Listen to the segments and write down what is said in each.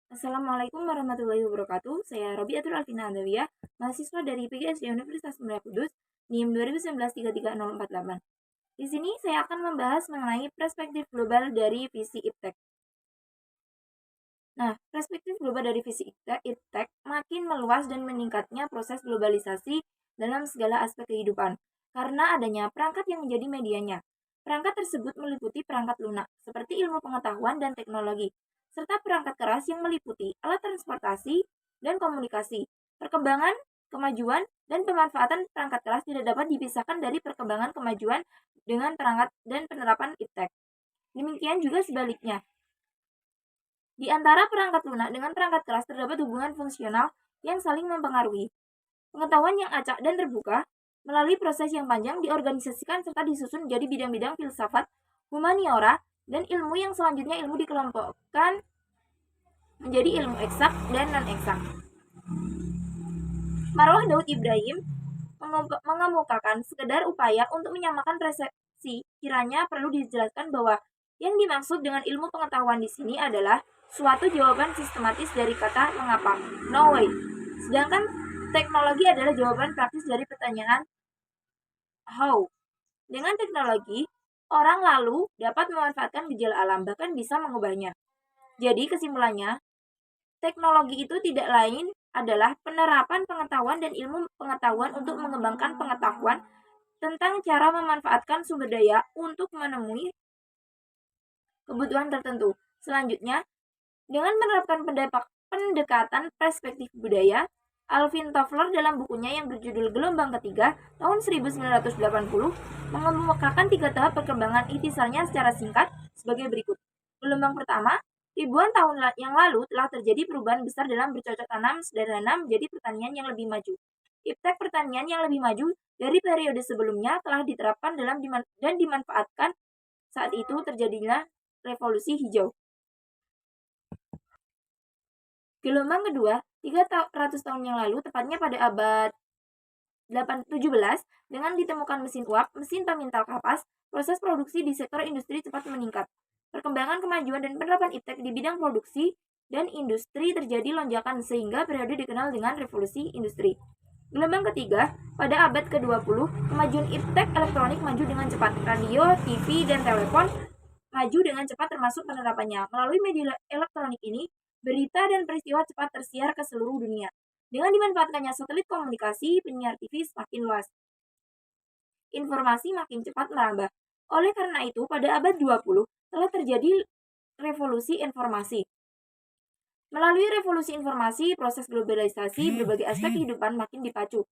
Assalamualaikum warahmatullahi wabarakatuh. Saya Robiatul Alvina Andawiyah, mahasiswa dari PGSD Universitas Mulia Kudus, NIM 2019-33048. Di sini saya akan membahas mengenai perspektif global dari visi IPTEK. Nah, perspektif global dari visi IPTEK makin meluas dan meningkatnya proses globalisasi dalam segala aspek kehidupan, karena adanya perangkat yang menjadi medianya. Perangkat tersebut meliputi perangkat lunak, seperti ilmu pengetahuan dan teknologi, serta perangkat keras yang meliputi alat transportasi dan komunikasi. Perkembangan, kemajuan, dan pemanfaatan perangkat keras tidak dapat dipisahkan dari perkembangan kemajuan dengan perangkat dan penerapan IPTEK. Demikian juga sebaliknya. Di antara perangkat lunak dengan perangkat keras terdapat hubungan fungsional yang saling mempengaruhi. Pengetahuan yang acak dan terbuka melalui proses yang panjang diorganisasikan serta disusun menjadi bidang-bidang filsafat, humaniora, dan ilmu yang selanjutnya ilmu dikelompokkan menjadi ilmu eksak dan non-eksak. Marwah Daud Ibrahim mengemukakan sekedar upaya untuk menyamakan persepsi. Kiranya perlu dijelaskan bahwa yang dimaksud dengan ilmu pengetahuan di sini adalah suatu jawaban sistematis dari kata mengapa, no way. Sedangkan teknologi adalah jawaban praktis dari pertanyaan how. Dengan teknologi, orang lalu dapat memanfaatkan gejala alam, bahkan bisa mengubahnya. Jadi kesimpulannya, teknologi itu tidak lain adalah penerapan pengetahuan dan ilmu pengetahuan untuk mengembangkan pengetahuan tentang cara memanfaatkan sumber daya untuk menemui kebutuhan tertentu. Selanjutnya, dengan menerapkan pendekatan perspektif budaya, Alvin Toffler dalam bukunya yang berjudul Gelombang Ketiga tahun 1980 mengemukakan 3 tahap perkembangan ikhtisalnya secara singkat sebagai berikut. Gelombang pertama, ribuan tahun yang lalu telah terjadi perubahan besar dalam bercocok tanam sederhana menjadi pertanian yang lebih maju. IPTEK pertanian yang lebih maju dari periode sebelumnya telah diterapkan dan dimanfaatkan. Saat itu terjadinya revolusi hijau. Gelombang kedua, 300 tahun yang lalu, tepatnya pada abad 17, dengan ditemukan mesin uap, mesin pemintal kapas, proses produksi di sektor industri cepat meningkat. Perkembangan kemajuan dan penerapan IPTEK di bidang produksi dan industri terjadi lonjakan sehingga periode dikenal dengan revolusi industri. Gelombang ketiga, pada abad ke-20, kemajuan IPTEK elektronik maju dengan cepat. Radio, TV, dan telepon maju dengan cepat termasuk penerapannya. Melalui media elektronik ini, berita dan peristiwa cepat tersiar ke seluruh dunia. Dengan dimanfaatkannya satelit komunikasi, penyiar TV semakin luas. Informasi makin cepat merambah. Oleh karena itu, pada abad 20 telah terjadi revolusi informasi. Melalui revolusi informasi, proses globalisasi berbagai aspek kehidupan makin dipacu.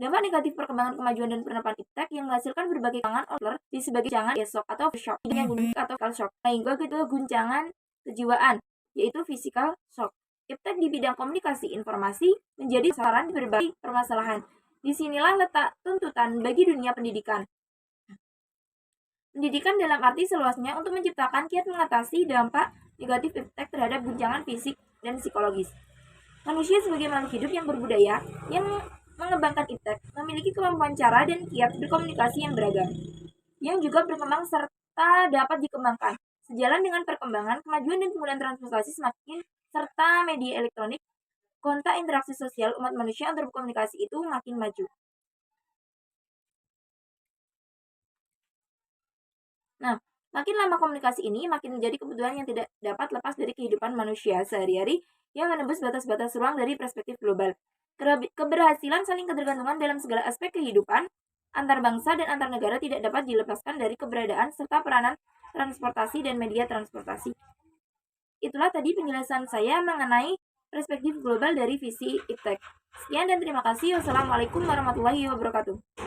Dampak negatif perkembangan kemajuan dan penerapan IPTEK yang menghasilkan berbagai tangan oleh di sebagai guncangan esok atau shock, yang atau physical shock, sehingga guncangan kejiwaan, yaitu physical shock. IPTEK di bidang komunikasi informasi menjadi sasaran berbagai permasalahan. Disinilah letak tuntutan bagi dunia pendidikan. Pendidikan dalam arti seluasnya untuk menciptakan kiat mengatasi dampak negatif IPTEK terhadap guncangan fisik dan psikologis. Manusia sebagai makhluk hidup yang berbudaya, yang mengembangkan IPTEK, memiliki kemampuan cara dan kiat berkomunikasi yang beragam, yang juga berkembang serta dapat dikembangkan. Sejalan dengan perkembangan, kemajuan dan penggunaan transportasi semakin serta media elektronik, kontak interaksi sosial umat manusia untuk berkomunikasi itu makin maju. Nah, makin lama komunikasi ini makin menjadi kebutuhan yang tidak dapat lepas dari kehidupan manusia sehari-hari yang menembus batas-batas ruang dari perspektif global. Keberhasilan saling ketergantungan dalam segala aspek kehidupan antar bangsa dan antar negara tidak dapat dilepaskan dari keberadaan serta peranan transportasi dan media transportasi. Itulah tadi penjelasan saya mengenai perspektif global dari visi IPTEK. Sekian dan terima kasih. Wassalamualaikum warahmatullahi wabarakatuh.